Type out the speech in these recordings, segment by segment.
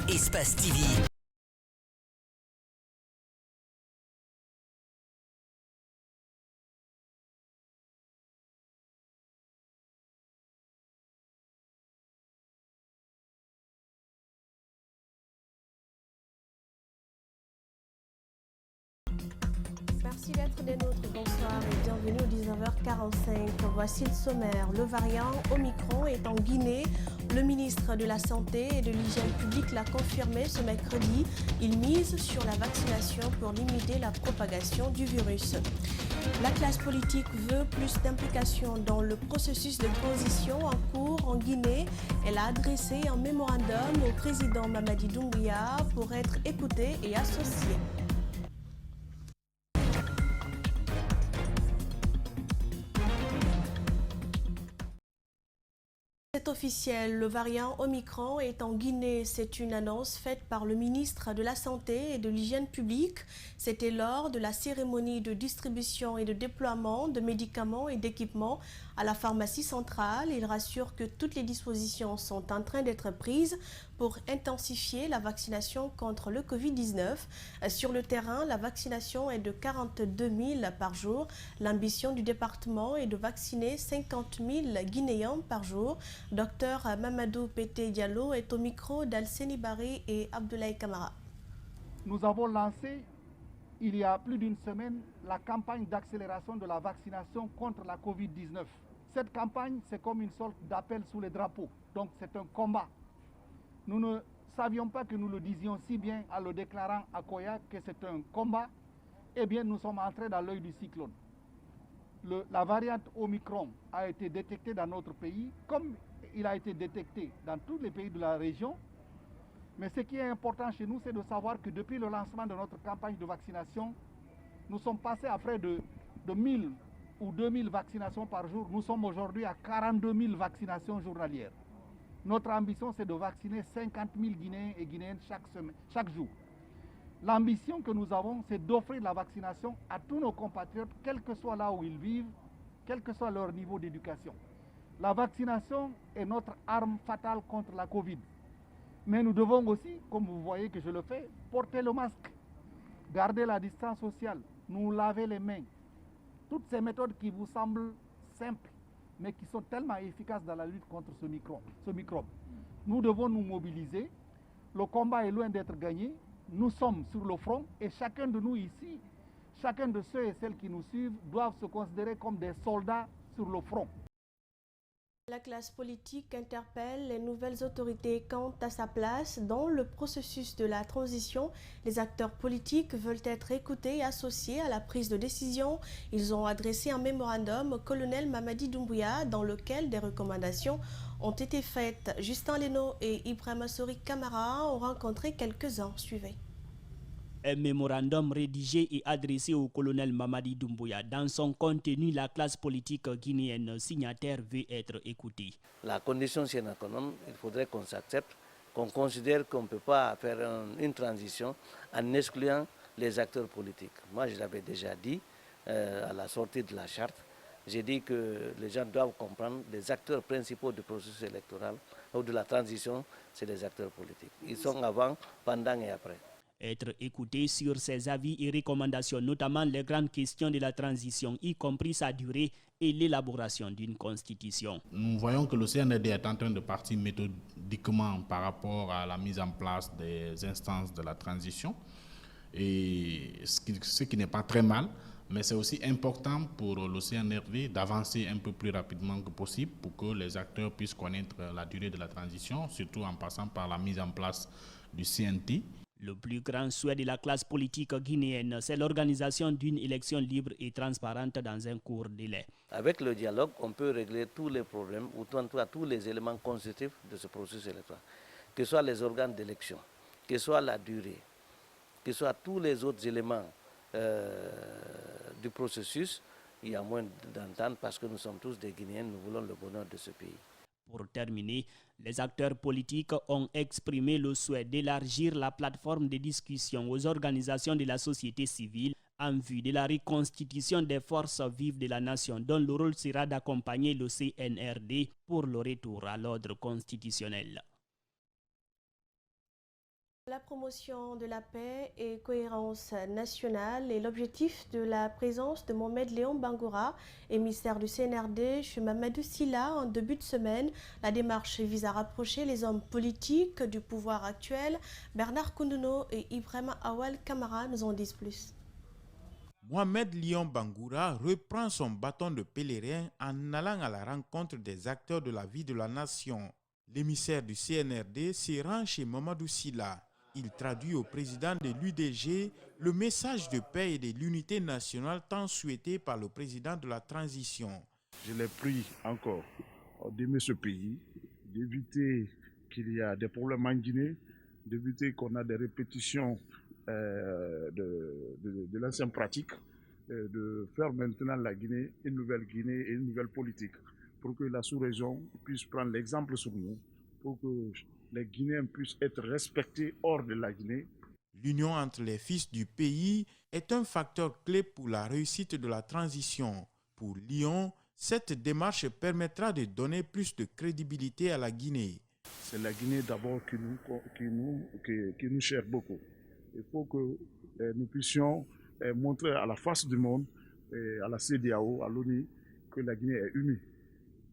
Espace TV. Merci d'être des nôtres. Bonsoir et bienvenue au 19h45. Voici le sommaire. Le variant Omicron est en Guinée. Le ministre de la Santé et de l'Hygiène publique l'a confirmé ce mercredi. Il mise sur la vaccination pour limiter la propagation du virus. La classe politique veut plus d'implication dans le processus de transition en cours en Guinée. Elle a adressé un mémorandum au président Mamadi Doumbouya pour être écouté et associé. C'est officiel, le variant Omicron est en Guinée. C'est une annonce faite par le ministre de la Santé et de l'Hygiène publique. C'était lors de la cérémonie de distribution et de déploiement de médicaments et d'équipements à la pharmacie centrale. Il rassure que toutes les dispositions sont en train d'être prises pour intensifier la vaccination contre le Covid-19. Sur le terrain, la vaccination est de 42 000 par jour. L'ambition du département est de vacciner 50 000 Guinéens par jour. Docteur Mamadou Pété Diallo est au micro d'Alseni Barry et Abdoulaye Kamara. Nous avons lancé, il y a plus d'une semaine, la campagne d'accélération de la vaccination contre la Covid-19. Cette campagne, c'est comme une sorte d'appel sous les drapeaux. Donc c'est un combat. Nous ne savions pas que nous le disions si bien en le déclarant à Koya que c'est un combat. Eh bien, nous sommes entrés dans l'œil du cyclone. La variante Omicron a été détectée dans notre pays, comme il a été détecté dans tous les pays de la région. Mais ce qui est important chez nous, c'est de savoir que depuis le lancement de notre campagne de vaccination, nous sommes passés à près de 1000 ou 2000 vaccinations par jour. Nous sommes aujourd'hui à 42 000 vaccinations journalières. Notre ambition, c'est de vacciner 50 000 Guinéens et Guinéennes chaque jour. L'ambition que nous avons, c'est d'offrir la vaccination à tous nos compatriotes, quel que soit là où ils vivent, quel que soit leur niveau d'éducation. La vaccination est notre arme fatale contre la Covid. Mais nous devons aussi, comme vous voyez que je le fais, porter le masque, garder la distance sociale, nous laver les mains. Toutes ces méthodes qui vous semblent simples, mais qui sont tellement efficaces dans la lutte contre ce microbe. Nous devons nous mobiliser. Le combat est loin d'être gagné. Nous sommes sur le front et chacun de nous ici, chacun de ceux et celles qui nous suivent doivent se considérer comme des soldats sur le front. La classe politique interpelle les nouvelles autorités quant à sa place dans le processus de la transition. Les acteurs politiques veulent être écoutés et associés à la prise de décision. Ils ont adressé un mémorandum au colonel Mamadi Doumbouya dans lequel des recommandations ont été faites. Justin Leno et Ibrahima Sori Kamara ont rencontré quelques-uns. Suivez. Un mémorandum rédigé et adressé au colonel Mamadi Doumbouya. Dans son contenu, la classe politique guinéenne signataire veut être écoutée. La condition sine qua non, il faudrait qu'on s'accepte, qu'on considère qu'on ne peut pas faire une transition en excluant les acteurs politiques. Moi, je l'avais déjà dit à la sortie de la charte. J'ai dit que les gens doivent comprendre les acteurs principaux du processus électoral ou de la transition, c'est les acteurs politiques. Ils sont avant, pendant et après. Être écouté sur ses avis et recommandations, notamment les grandes questions de la transition, y compris sa durée et l'élaboration d'une constitution. Nous voyons que le CNRD est en train de partir méthodiquement par rapport à la mise en place des instances de la transition, et ce qui n'est pas très mal, mais c'est aussi important pour le CNRD d'avancer un peu plus rapidement que possible pour que les acteurs puissent connaître la durée de la transition, surtout en passant par la mise en place du CNT. Le plus grand souhait de la classe politique guinéenne, c'est l'organisation d'une élection libre et transparente dans un court délai. Avec le dialogue, on peut régler tous les problèmes, ou tous les éléments constitutifs de ce processus électoral, que ce soit les organes d'élection, que ce soit la durée, que ce soit tous les autres éléments du processus. Il y a moins d'entente parce que nous sommes tous des Guinéens, nous voulons le bonheur de ce pays. Pour terminer, les acteurs politiques ont exprimé le souhait d'élargir la plateforme de discussion aux organisations de la société civile en vue de la reconstitution des forces vives de la nation dont le rôle sera d'accompagner le CNRD pour le retour à l'ordre constitutionnel. La promotion de la paix et cohérence nationale est l'objectif de la présence de Mohamed Léon Bangoura, émissaire du CNRD chez Mamadou Sylla en début de semaine. La démarche vise à rapprocher les hommes politiques du pouvoir actuel. Bernard Koundouno et Ibrahim Awal Kamara nous en disent plus. Mohamed Léon Bangoura reprend son bâton de pèlerin en allant à la rencontre des acteurs de la vie de la nation. L'émissaire du CNRD se rend chez Mamadou Sylla. Il traduit au président de l'UDG le message de paix et de l'unité nationale tant souhaité par le président de la transition. Je l'ai pris encore d'aimer ce pays, d'éviter qu'il y a des problèmes en Guinée, d'éviter qu'on a des répétitions de l'ancienne pratique, de faire maintenant la Guinée une nouvelle Guinée et une nouvelle politique, pour que la sous-région puisse prendre l'exemple sur nous, pour que les Guinéens puissent être respectés hors de la Guinée. L'union entre les fils du pays est un facteur clé pour la réussite de la transition. Pour Lyon, cette démarche permettra de donner plus de crédibilité à la Guinée. C'est la Guinée d'abord qui nous cherche beaucoup. Il faut que nous puissions montrer à la face du monde, à la CEDEAO, à l'ONU, que la Guinée est unie,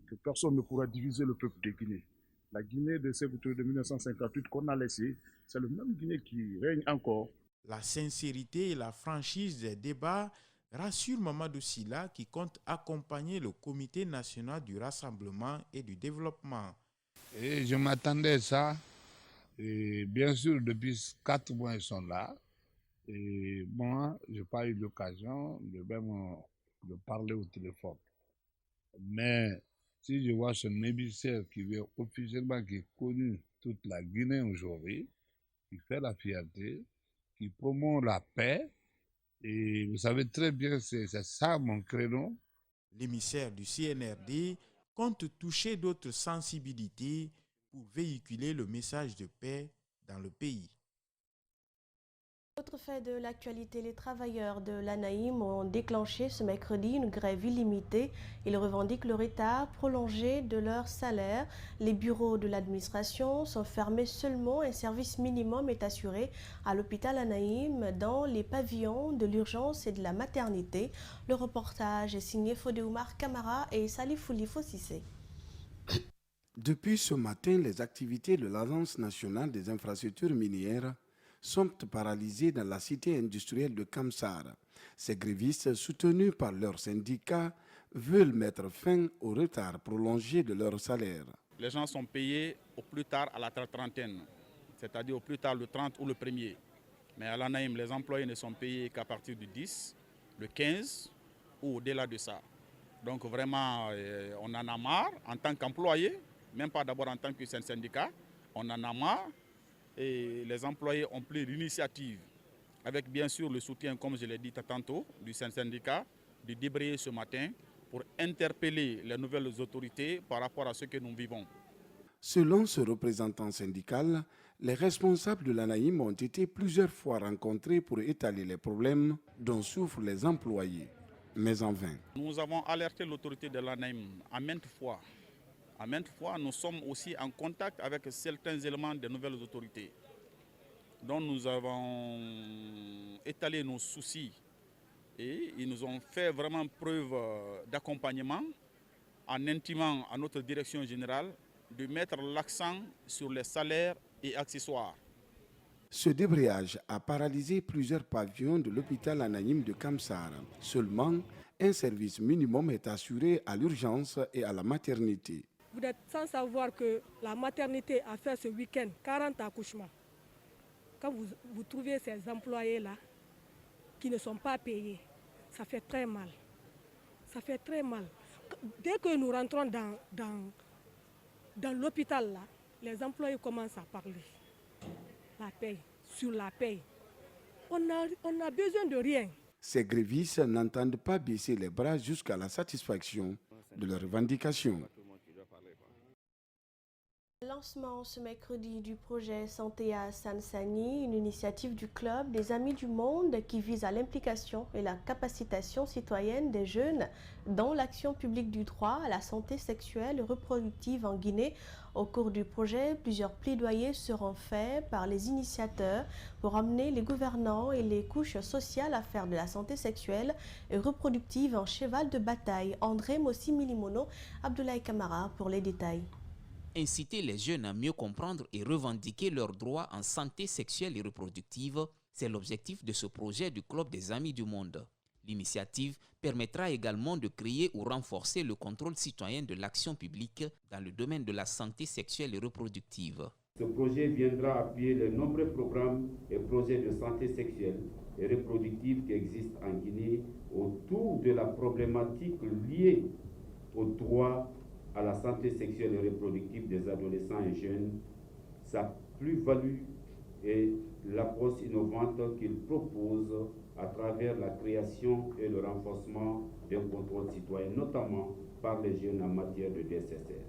que personne ne pourra diviser le peuple de Guinée. La Guinée de 1958 qu'on a laissée, c'est le même Guinée qui règne encore. La sincérité et la franchise des débats rassurent Mamadou Sylla qui compte accompagner le Comité national du rassemblement et du développement. Et je m'attendais à ça. Et bien sûr, depuis 4 mois, ils sont là. Et moi, je n'ai pas eu l'occasion de parler au téléphone. Mais si je vois ce émissaire qui vient officiellement, qui est connu toute la Guinée aujourd'hui, qui fait la fierté, qui promeut la paix, et vous savez très bien, c'est ça mon créneau. L'émissaire du CNRD compte toucher d'autres sensibilités pour véhiculer le message de paix dans le pays. Autre fait de l'actualité, les travailleurs de l'ANAIM ont déclenché ce mercredi une grève illimitée. Ils revendiquent le retard prolongé de leur salaire. Les bureaux de l'administration sont fermés seulement. Un service minimum est assuré à l'hôpital ANAIM dans les pavillons de l'urgence et de la maternité. Le reportage est signé Fodé Oumar Kamara et Salifouli Fossissé. Depuis ce matin, les activités de l'Agence nationale des infrastructures minières sont paralysés dans la cité industrielle de Kamsar. Ces grévistes, soutenus par leurs syndicats, veulent mettre fin au retard prolongé de leur salaire. Les gens sont payés au plus tard à la trentaine, c'est-à-dire au plus tard le 30 ou le 1er. Mais à l'ANAIM, les employés ne sont payés qu'à partir du 10, le 15 ou au-delà de ça. Donc vraiment, on en a marre en tant qu'employé, même pas d'abord en tant que syndicat, on en a marre. Et les employés ont pris l'initiative, avec bien sûr le soutien, comme je l'ai dit tantôt, du syndicat, de débrayer ce matin pour interpeller les nouvelles autorités par rapport à ce que nous vivons. Selon ce représentant syndical, les responsables de l'ANAIM ont été plusieurs fois rencontrés pour étaler les problèmes dont souffrent les employés, mais en vain. Nous avons alerté l'autorité de l'ANAIM à maintes fois. À maintes fois, nous sommes aussi en contact avec certains éléments des nouvelles autorités, dont nous avons étalé nos soucis et ils nous ont fait vraiment preuve d'accompagnement en intimant à notre direction générale de mettre l'accent sur les salaires et accessoires. Ce débrayage a paralysé plusieurs pavillons de l'hôpital ANAIM de Kamsar. Seulement, un service minimum est assuré à l'urgence et à la maternité. Vous êtes sans savoir que la maternité a fait ce week-end 40 accouchements. Quand vous trouvez ces employés-là qui ne sont pas payés, ça fait très mal. Ça fait très mal. Dès que nous rentrons dans l'hôpital, là, les employés commencent à parler. La paye, sur la paye. On a besoin de rien. Ces grévistes n'entendent pas baisser les bras jusqu'à la satisfaction de leurs revendications. Lancement ce mercredi du projet Santé à Sansani, une initiative du Club des Amis du Monde qui vise à l'implication et la capacitation citoyenne des jeunes dans l'action publique du droit à la santé sexuelle et reproductive en Guinée. Au cours du projet, plusieurs plaidoyers seront faits par les initiateurs pour amener les gouvernants et les couches sociales à faire de la santé sexuelle et reproductive un cheval de bataille. André Mossi-Milimono, Abdoulaye Kamara pour les détails. Inciter les jeunes à mieux comprendre et revendiquer leurs droits en santé sexuelle et reproductive, c'est l'objectif de ce projet du Club des Amis du Monde. L'initiative permettra également de créer ou renforcer le contrôle citoyen de l'action publique dans le domaine de la santé sexuelle et reproductive. Ce projet viendra appuyer les nombreux programmes et projets de santé sexuelle et reproductive qui existent en Guinée autour de la problématique liée aux droits à la santé sexuelle et reproductive des adolescents et jeunes, sa plus-value et l'approche innovante qu'il propose à travers la création et le renforcement d'un contrôle citoyen, notamment par les jeunes en matière de DSSR.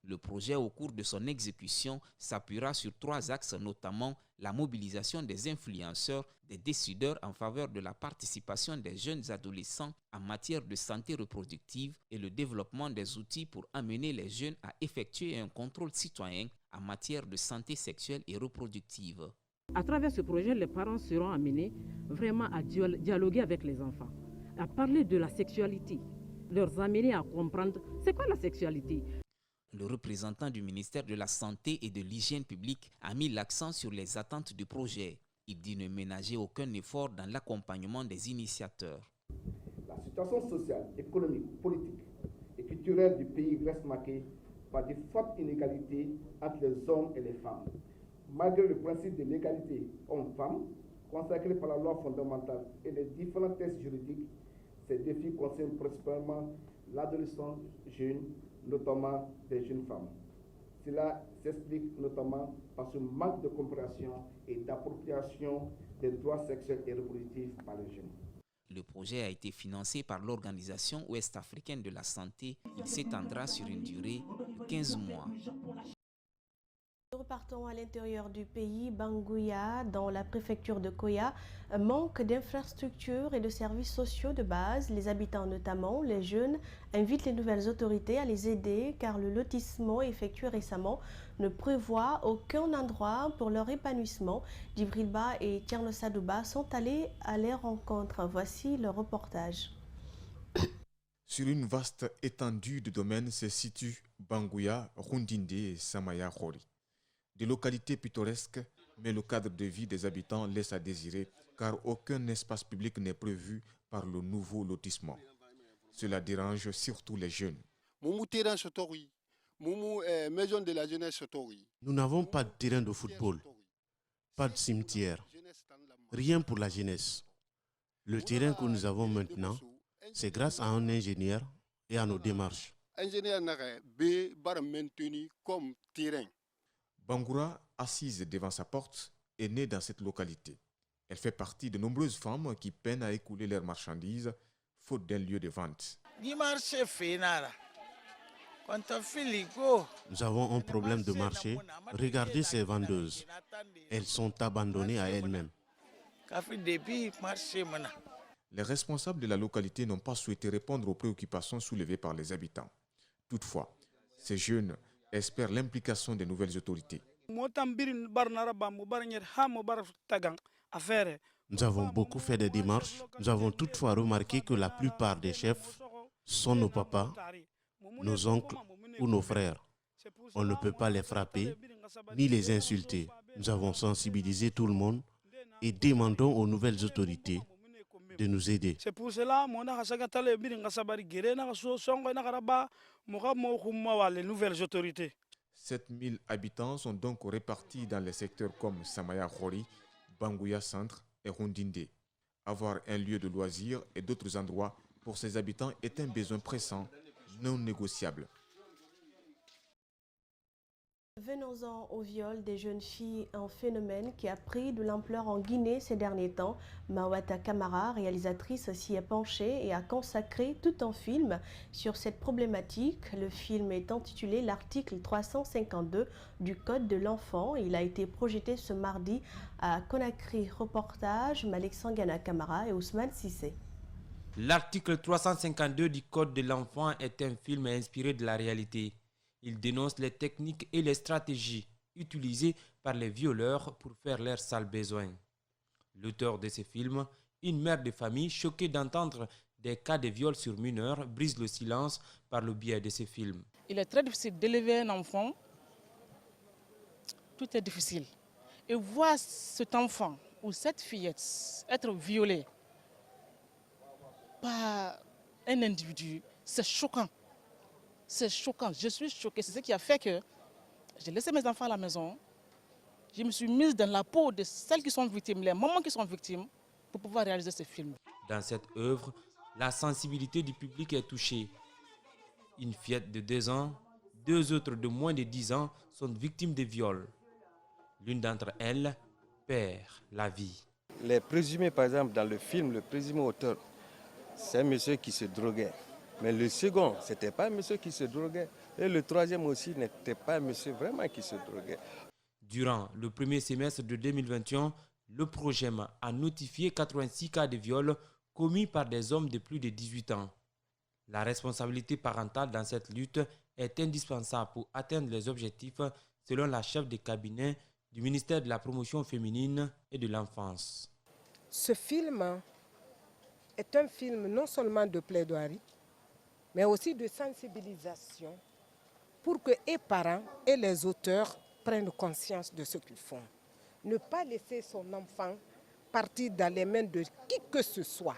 Le projet, au cours de son exécution, s'appuiera sur 3 axes, notamment la mobilisation des influenceurs, des décideurs en faveur de la participation des jeunes adolescents en matière de santé reproductive et le développement des outils pour amener les jeunes à effectuer un contrôle citoyen en matière de santé sexuelle et reproductive. À travers ce projet, les parents seront amenés vraiment à dialoguer avec les enfants, à parler de la sexualité, leur amener à comprendre c'est quoi la sexualité. Le représentant du ministère de la Santé et de l'Hygiène publique a mis l'accent sur les attentes du projet. Il dit ne ménager aucun effort dans l'accompagnement des initiateurs. La situation sociale, économique, politique et culturelle du pays reste marquée par de fortes inégalités entre les hommes et les femmes. Malgré le principe de l'égalité homme-femme, consacré par la loi fondamentale et les différents textes juridiques, ces défis concernent principalement l'adolescent jeune, notamment des jeunes femmes. Cela s'explique notamment par ce manque de compréhension et d'appropriation des droits sexuels et reproductifs par les jeunes. Le projet a été financé par l'Organisation ouest-africaine de la santé. Il s'étendra sur une durée de 15 mois. Nous repartons à l'intérieur du pays. Banguya, dans la préfecture de Koya, manque d'infrastructures et de services sociaux de base. Les habitants, notamment les jeunes, invitent les nouvelles autorités à les aider car le lotissement effectué récemment ne prévoit aucun endroit pour leur épanouissement. Djibril Ba et Tierno Sadouba sont allés à leur rencontre. Voici le reportage. Sur une vaste étendue de domaines se situent Banguya, Rundinde et Samaya Khori. Des localités pittoresques, mais le cadre de vie des habitants laisse à désirer car aucun espace public n'est prévu par le nouveau lotissement. Cela dérange surtout les jeunes. Nous n'avons pas de terrain de football, pas de cimetière, rien pour la jeunesse. Le terrain que nous avons maintenant, c'est grâce à un ingénieur et à nos démarches. Bangoura, assise devant sa porte, est née dans cette localité. Elle fait partie de nombreuses femmes qui peinent à écouler leurs marchandises, faute d'un lieu de vente. Nous avons un problème de marché. Regardez ces vendeuses. Elles sont abandonnées à elles-mêmes. Les responsables de la localité n'ont pas souhaité répondre aux préoccupations soulevées par les habitants. Toutefois, ces jeunes espèrent l'implication des nouvelles autorités. Nous avons beaucoup fait des démarches. Nous avons toutefois remarqué que la plupart des chefs sont nos papas, nos oncles ou nos frères. On ne peut pas les frapper ni les insulter. Nous avons sensibilisé tout le monde et demandons aux nouvelles autorités de nous aider. C'est pour cela les nouvelles autorités. 7000 habitants sont donc répartis dans les secteurs comme Samaya Khori, Banguya Centre et Rundinde. Avoir un lieu de loisirs et d'autres endroits pour ces habitants est un besoin pressant, non négociable. Venons-en au viol des jeunes filles, un phénomène qui a pris de l'ampleur en Guinée ces derniers temps. Mawata Kamara, réalisatrice, s'y est penchée et a consacré tout un film sur cette problématique. Le film est intitulé l'article 352 du Code de l'enfant. Il a été projeté ce mardi à Conakry. Reportage Malik Sangana Kamara et Ousmane Sissé. L'article 352 du Code de l'enfant est un film inspiré de la réalité. Il dénonce les techniques et les stratégies utilisées par les violeurs pour faire leurs sales besoins. L'auteur de ce film, une mère de famille choquée d'entendre des cas de viol sur mineurs, brise le silence par le biais de ce film. Il est très difficile d'élever un enfant. Tout est difficile. Et voir cet enfant ou cette fillette être violée par un individu, c'est choquant. C'est choquant, je suis choquée. C'est ce qui a fait que j'ai laissé mes enfants à la maison. Je me suis mise dans la peau de celles qui sont victimes, les mamans qui sont victimes, pour pouvoir réaliser ce film. Dans cette œuvre, la sensibilité du public est touchée. Une fillette de 2 ans, 2 autres de moins de 10 ans sont victimes de viols. L'une d'entre elles perd la vie. Les présumés, par exemple, dans le film, le présumé auteur, c'est un monsieur qui se droguait. Mais le second, ce n'était pas un monsieur qui se droguait. Et le troisième aussi n'était pas un monsieur vraiment qui se droguait. Durant le premier semestre de 2021, le Progem a notifié 86 cas de viol commis par des hommes de plus de 18 ans. La responsabilité parentale dans cette lutte est indispensable pour atteindre les objectifs selon la chef de cabinet du ministère de la Promotion féminine et de l'enfance. Ce film est un film non seulement de plaidoirie, mais aussi de sensibilisation pour que les parents et les auteurs prennent conscience de ce qu'ils font. Ne pas laisser son enfant partir dans les mains de qui que ce soit.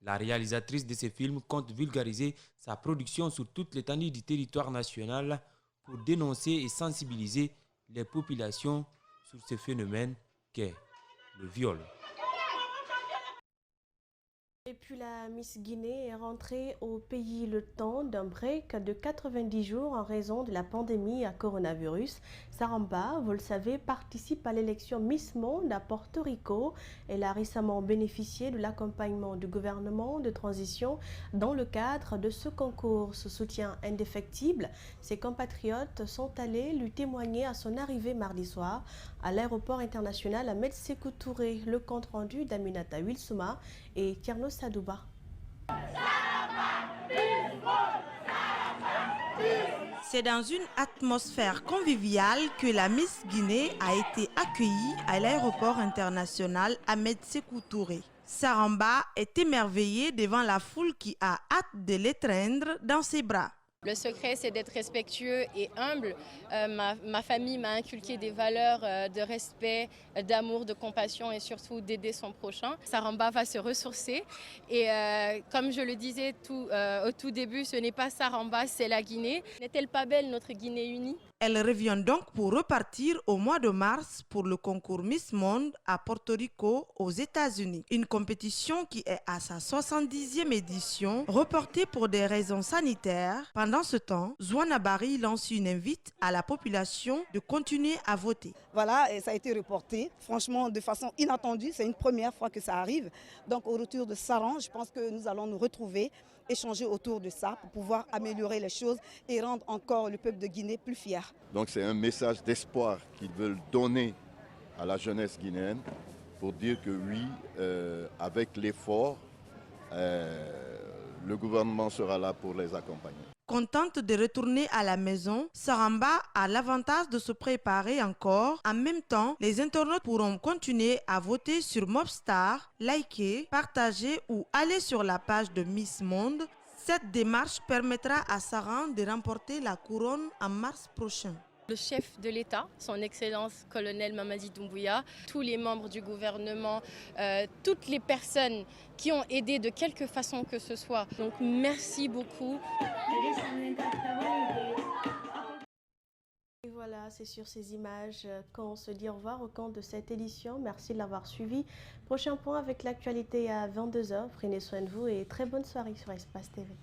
La réalisatrice de ce film compte vulgariser sa production sur toute l'étendue du territoire national pour dénoncer et sensibiliser les populations sur ce phénomène qu'est le viol. Et puis la Miss Guinée est rentrée au pays le temps d'un break de 90 jours en raison de la pandémie à coronavirus. Saramba, vous le savez, participe à l'élection Miss Monde à Porto Rico. Elle a récemment bénéficié de l'accompagnement du gouvernement de transition dans le cadre de ce concours. Ce soutien indéfectible, ses compatriotes sont allés lui témoigner à son arrivée mardi soir à l'aéroport international Ahmed Sékou Touré. Le compte rendu d'Aminata Wilsouma et Tierno Sadouba. C'est dans une atmosphère conviviale que la Miss Guinée a été accueillie à l'aéroport international Ahmed Sékou Touré. Saramba est émerveillée devant la foule qui a hâte de l'étreindre dans ses bras. Le secret, c'est d'être respectueux et humble. Ma famille m'a inculqué des valeurs de respect, d'amour, de compassion et surtout d'aider son prochain. Saramba va se ressourcer et comme je le disais au tout début, ce n'est pas Saramba, c'est la Guinée. N'est-elle pas belle, notre Guinée unie ? Elle revient donc pour repartir au mois de mars pour le concours Miss Monde à Porto Rico aux États-Unis. Une compétition qui est à sa 70e édition, reportée pour des raisons sanitaires. Pendant ce temps, Zouana Bari lance une invite à la population de continuer à voter. Voilà, et ça a été reporté, franchement de façon inattendue, c'est une première fois que ça arrive. Donc au retour de Saran, je pense que nous allons nous retrouver, échanger autour de ça pour pouvoir améliorer les choses et rendre encore le peuple de Guinée plus fier. Donc c'est un message d'espoir qu'ils veulent donner à la jeunesse guinéenne pour dire que oui, avec l'effort, le gouvernement sera là pour les accompagner. Contente de retourner à la maison, Saramba a l'avantage de se préparer encore. En même temps, les internautes pourront continuer à voter sur Mobstar, liker, partager ou aller sur la page de Miss Monde. Cette démarche permettra à Saran de remporter la couronne en mars prochain. Le chef de l'État, son Excellence colonel Mamadi Doumbouya, tous les membres du gouvernement, toutes les personnes qui ont aidé de quelque façon que ce soit. Donc merci beaucoup. Et voilà, c'est sur ces images qu'on se dit au revoir au compte de cette édition. Merci de l'avoir suivi. Prochain point avec l'actualité à 22h. Prenez soin de vous et très bonne soirée sur Espace TV.